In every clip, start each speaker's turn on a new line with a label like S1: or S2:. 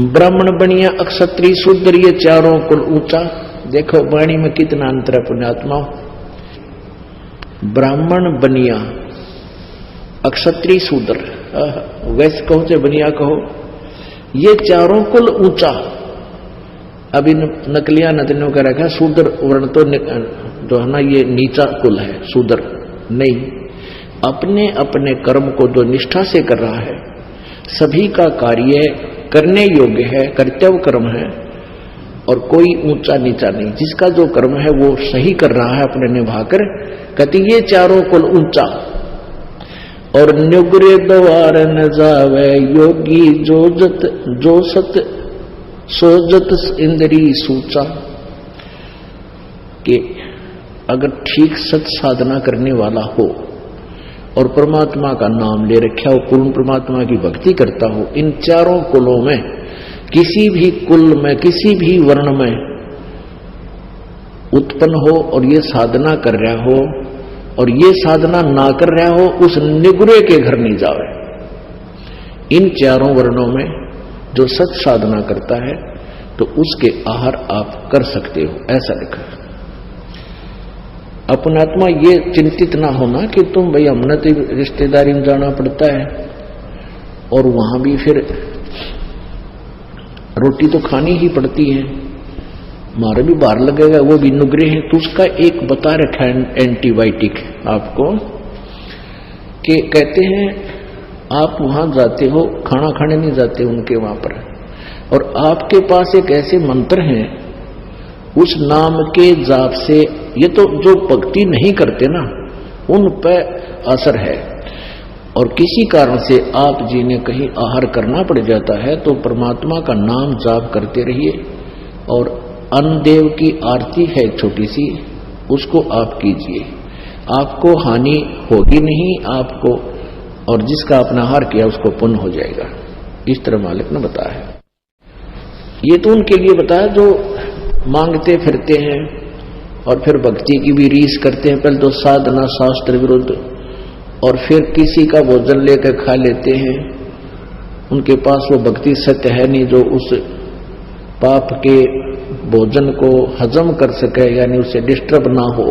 S1: ब्राह्मण बनिया, अक्षत्रिय, शूद्र, ये चारों कुल ऊंचा। देखो वाणी में कितना अंतर है पुण्यात्मा। ब्राह्मण बनिया, अक्षत्रिय, शूद्र, वैश्य कहो चाहे बनिया कहो, ये चारों कुल ऊंचा। अब इन नकलिया नतनियों का रखा शूद्र वर्ण तो जो है ना ये नीचा कुल है, शूद्र नहीं। अपने अपने कर्म को जो निष्ठा से कर रहा है, सभी का कार्य करने योग्य है, कर्तव्य कर्म है, और कोई ऊंचा नीचा नहीं। जिसका जो कर्म है वो सही कर रहा है अपने निभाकर, कहते ये चारों कुल ऊंचा। और नुग्रे द्वार न जावे योगी, जो सत सोजत इंद्री सूचा। कि अगर ठीक सत साधना करने वाला हो और परमात्मा का नाम ले रखा हो, पूर्ण परमात्मा की भक्ति करता हो, इन चारों कुलों में किसी भी कुल में, किसी भी वर्ण में उत्पन्न हो और ये साधना कर रहा हो और ये साधना ना कर रहा हो, उस निगुरे के घर नहीं जावे। इन चारों वर्णों में जो सत साधना करता है तो उसके आहार आप कर सकते हो, ऐसा लिखा है। अपनात्मा ये चिंतित ना होना कि तुम भाई हमने तो रिश्तेदारी में जाना पड़ता है और वहां भी फिर रोटी तो खानी ही पड़ती है, मारे भी बाहर लगेगा, वो भी नुग्रे है। तो उसका एक बता रखा है एंटीबायोटिक आपको, कि कहते हैं आप वहां जाते हो, खाना खाने नहीं जाते उनके वहां पर, और आपके पास एक ऐसे मंत्र हैं, उस नाम के जाप से, ये तो जो भक्ति नहीं करते ना उन पर असर है, और किसी कारण से आप जी ने कहीं आहार करना पड़ जाता है तो परमात्मा का नाम जाप करते रहिए, और अन्नदेव की आरती है छोटी सी, उसको आप कीजिए, आपको हानि होगी नहीं आपको, और जिसका अपना आहार किया उसको पुण्य हो जाएगा। इस तरह मालिक ने बताया है। ये तो उनके लिए बताया जो मांगते फिरते हैं और फिर भक्ति की भी रीस करते हैं। पहले तो साधना शास्त्र विरुद्ध, और फिर किसी का भोजन लेकर खा लेते हैं, उनके पास वो भक्ति सत्य है नहीं जो उस पाप के भोजन को हजम कर सके, यानी उसे डिस्टर्ब ना हो।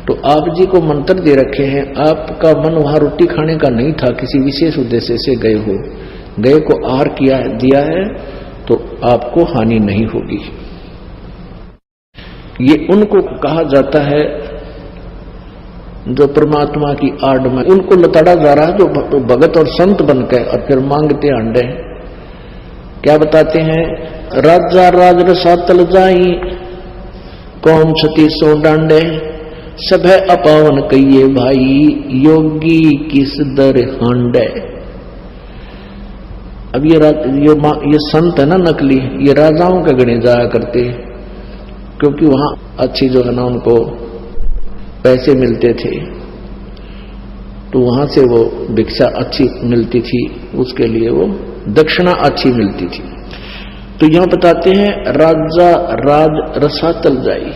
S1: तो आप जी को मंत्र दे रखे हैं, आपका मन वहां रोटी खाने का नहीं था, किसी विशेष उद्देश्य से गए हो, गए को आहार किया दिया है तो आपको हानि नहीं होगी। ये उनको कहा जाता है जो परमात्मा की आड़ में उनको लताड़ा जा रहा है, जो भगत और संत बनकर और फिर मांगते अंडे। क्या बताते हैं, राजा राज रसातल जाई, कौम छती सो डांडे, सब है अपावन कहिए भाई, योगी किस दर हांडे। अब ये संत है ना नकली, ये राजाओं के गणे जाया करते, क्योंकि वहां अच्छी जो है ना उनको पैसे मिलते थे, तो वहां से वो भिक्षा अच्छी मिलती थी, उसके लिए वो दक्षिणा अच्छी मिलती थी। तो यहां बताते हैं राजा राज रसातल जाई,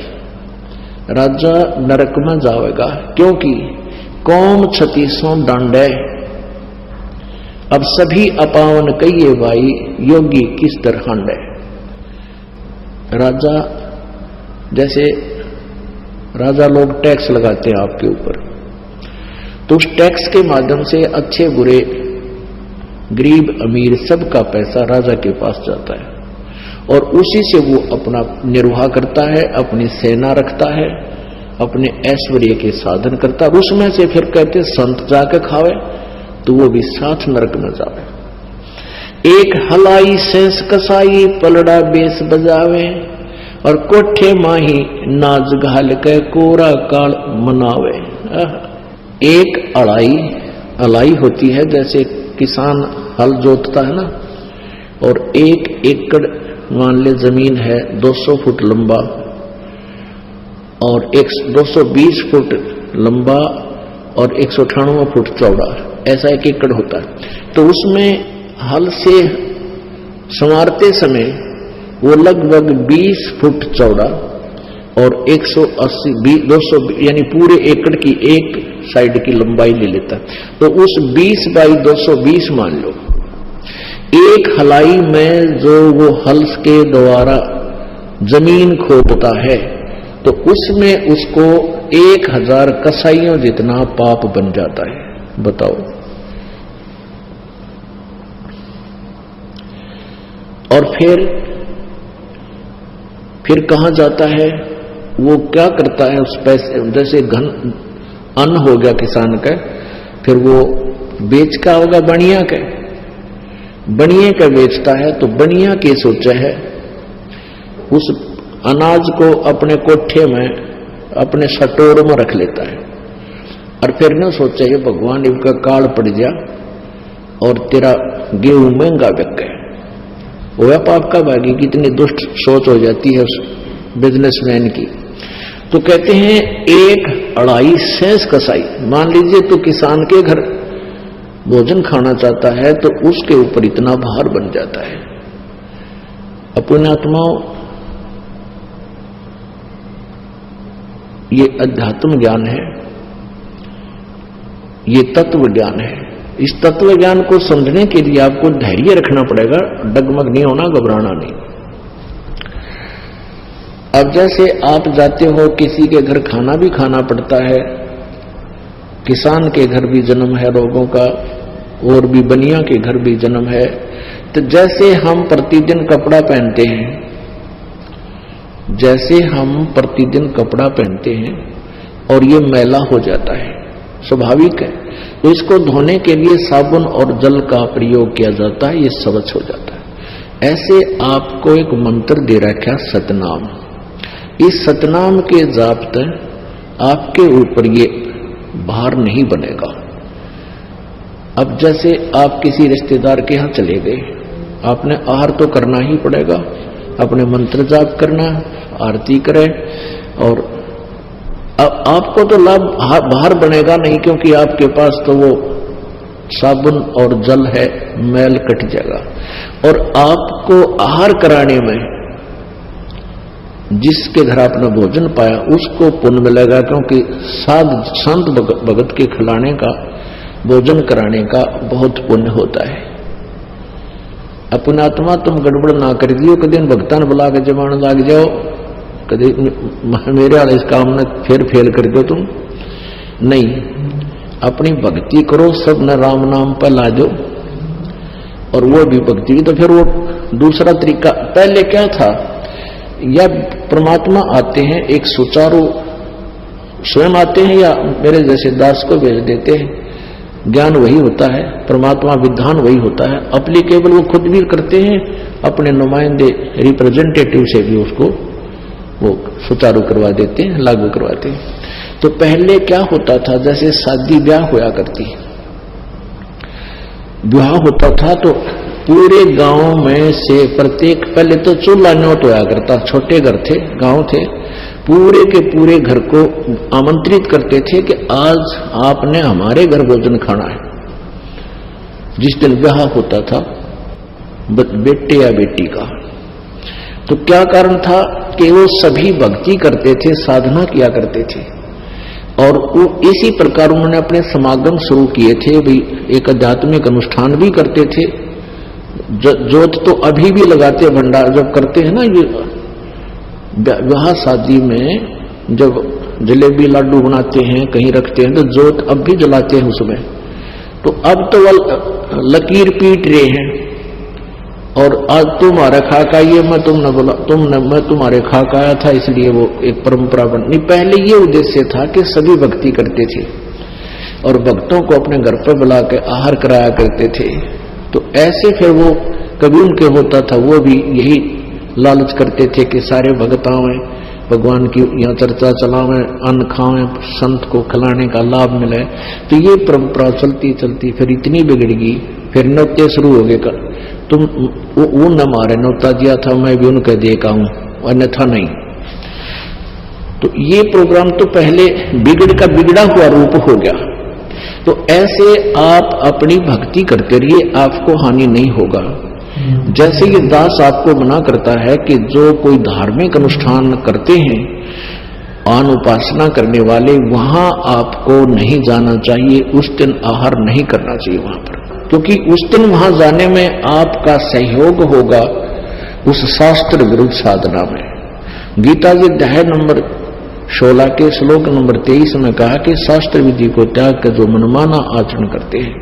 S1: राजा नरक में जाएगा, क्योंकि कौम छतीसों डांडे, अब सभी अपावन कहिए भाई, योगी किस तरह हांडे। राजा जैसे राजा लोग टैक्स लगाते हैं आपके ऊपर, तो उस टैक्स के माध्यम से अच्छे बुरे गरीब अमीर सबका पैसा राजा के पास जाता है, और उसी से वो अपना निर्वाह करता है, अपनी सेना रखता है, अपने ऐश्वर्य के साधन करता है। उसमें से फिर कहते संत जाके खावे तो वो भी साथ नरक में जावे। एक हलाई सेंस कसाई, पलड़ा बेस बजावे, और कोठे माही नाच घाल के कोरा काल मनावे। एक अलाई होती है, जैसे किसान हल जोतता है ना, और एक एकड़ मान ले जमीन है 200 फुट लंबा और 220 फुट लंबा और 198 फुट चौड़ा, ऐसा एक एकड़ होता है। तो उसमें हल से संवारते समय वो लगभग 20 फुट चौड़ा और 180 200 यानी पूरे एकड़ की एक साइड की लंबाई ले लेता। तो उस 20 बाई 220 मान लो, एक हलाई में जो वो हल के द्वारा जमीन खोदता है तो उसमें उसको 1000 कसाइयों जितना पाप बन जाता है। बताओ। और फिर कहां जाता है? वो क्या करता है उस पैसे, जैसे घन अन्न हो गया किसान का, फिर वो बेच का होगा बनिया का, बनिए का बेचता है तो बनिया के सोचा है उस अनाज को अपने कोठे में अपने सटोर में रख लेता है और फिर न सोचा ये भगवान इनका काल पड़ जा और तेरा गेहूं महंगा बिक गया। वह पाप का भागी कितनी दुष्ट सोच हो जाती है उस बिजनेसमैन की। तो कहते हैं 1 सेंस कसाई, मान लीजिए तो किसान के घर भोजन खाना चाहता है तो उसके ऊपर इतना भार बन जाता है। अपने आत्माओं, ये अध्यात्म ज्ञान है, ये तत्व ज्ञान है। इस तत्व ज्ञान को समझने के लिए आपको धैर्य रखना पड़ेगा, डगमग नहीं होना, घबराना नहीं। अब जैसे आप जाते हो किसी के घर खाना भी खाना पड़ता है, किसान के घर भी जन्म है रोगों का और भी बनिया के घर भी जन्म है। तो जैसे हम प्रतिदिन कपड़ा पहनते हैं, जैसे हम प्रतिदिन कपड़ा पहनते हैं और ये मैला हो जाता है, स्वाभाविक है, तो इसको धोने के लिए साबुन और जल का प्रयोग किया जाता है, ये स्वच्छ हो जाता है। ऐसे आपको एक मंत्र दे रखा सतनाम। इस सतनाम के जाप आपके ऊपर ये भार नहीं बनेगा। अब जैसे आप किसी रिश्तेदार के यहां चले गए, आपने आहार तो करना ही पड़ेगा, अपने मंत्र जाप करना, आरती करें, और अब आपको तो लाभ बाहर बनेगा नहीं क्योंकि आपके पास तो वो साबुन और जल है, मैल कट जाएगा। और आपको आहार कराने में जिसके घर आपने भोजन पाया उसको पुण्य मिलेगा, क्योंकि संत भगत के खिलाने का, भोजन कराने का बहुत पुण्य होता है। अपना आत्मा तुम गड़बड़ ना कर दियो, कभी भगतान बुला के जमान लाग जाओ, कभी मेरे वाले इस काम में फिर फेल कर दो तुम नहीं। अपनी भक्ति करो, सब न राम नाम पर ला दो, और वो भी भक्ति। तो फिर वो दूसरा तरीका, पहले क्या था, या परमात्मा आते हैं एक सुचारू, स्वयं आते हैं या मेरे जैसे दास को भेज देते हैं, ज्ञान वही होता है, परमात्मा विधान वही होता है, अप्लीकेबल वो खुद भी करते हैं, अपने नुमाइंदे रिप्रेजेंटेटिव से भी उसको वो सुचारू करवा देते हैं, लागू करवाते हैं। तो पहले क्या होता था, जैसे शादी ब्याह होया करती, ब्याह होता था तो पूरे गांव में से प्रत्येक, पहले तो चूल्हा न्योत होया करता, छोटे घर थे, गांव थे, पूरे के पूरे घर को आमंत्रित करते थे कि आज आपने हमारे घर भोजन खाना है। जिस दिन ब्याह होता था बेटे या बेटी का, तो क्या कारण था कि वो सभी भक्ति करते थे, साधना किया करते थे, और वो इसी प्रकार उन्होंने अपने समागम शुरू किए थे। भी एक आध्यात्मिक अनुष्ठान भी करते थे, जोत तो अभी भी लगाते, भंडार जब करते हैं ना, ये विवाह शादी में जब जलेबी लाडू बनाते हैं, कहीं रखते हैं, तो जोत अब भी जलाते हैं उसमें। तो अब तो वह लकीर पीट रहे हैं, और आज तुम्हारा खाका ये मैं तुमने बोला, मैं तुम्हारे खाका आया था, इसलिए वो एक परंपरा बनी। पहले ये उद्देश्य था कि सभी भक्ति करते थे और भक्तों को अपने घर पर बुला के आहार कराया करते थे। तो ऐसे फिर वो कभी उनके होता था, वो भी यही लालच करते थे कि सारे भक्त आवें, भगवान की यहाँ चर्चा चलावें, अन्न खावें, संत को खिलाने का लाभ मिले। तो ये परंपरा चलती चलती फिर इतनी बिगड़ गई, फिर नृत्य शुरू हो गए। तुम वो न मारे नौता दिया था, मैं भी उनके देखा हूं, अन्यथा नहीं। तो ये प्रोग्राम तो पहले बिगड़ का बिगड़ा हुआ रूप हो गया। तो ऐसे आप अपनी भक्ति करते रहिए, आपको हानि नहीं होगा। जैसे ये दास आपको मना करता है कि जो कोई धार्मिक अनुष्ठान करते हैं, आन उपासना करने वाले, वहां आपको नहीं जाना चाहिए, उस दिन आहार नहीं करना चाहिए वहां पर। क्योंकि उस दिन वहां जाने में आपका सहयोग होगा उस शास्त्र विरुद्ध साधना में। गीता जी अध्याय नंबर 16 के श्लोक नंबर 23 में कहा कि शास्त्र विधि को त्याग कर जो मनमाना आचरण करते हैं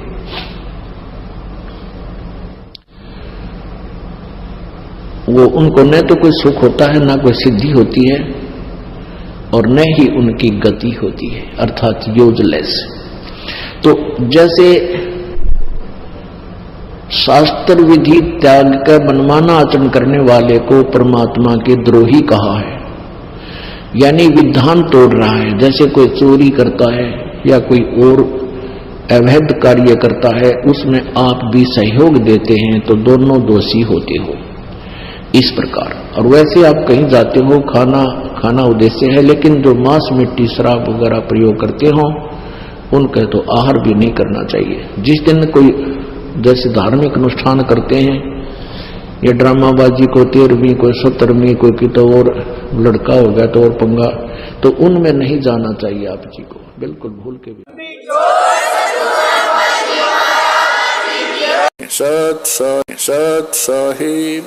S1: वो उनको न तो कोई सुख होता है, ना कोई सिद्धि होती है, और न ही उनकी गति होती है, अर्थात यूजलेस। तो जैसे शास्त्र विधि त्याग कर मनमाना आचरण करने वाले को परमात्मा के द्रोही कहा है, यानी विधान तोड़ रहा है। जैसे कोई चोरी करता है या कोई और अवैध कार्य करता है, उसमें आप भी सहयोग देते हैं तो दोनों दोषी होते हो, इस प्रकार। और वैसे आप कहीं जाते हो, खाना उद्देश्य है, लेकिन जो मांस मिट्टी शराब वगैरह प्रयोग करते हो उनका तो आहार भी नहीं करना चाहिए। जिस दिन कोई जैसे धार्मिक अनुष्ठान करते हैं या ड्रामाबाजी को 13वीं कोई 17वीं कोई की तो और लड़का हो गया तो और पंगा, तो उनमें नहीं जाना चाहिए आप जी को, बिल्कुल भूल के भी।
S2: सत साहिब।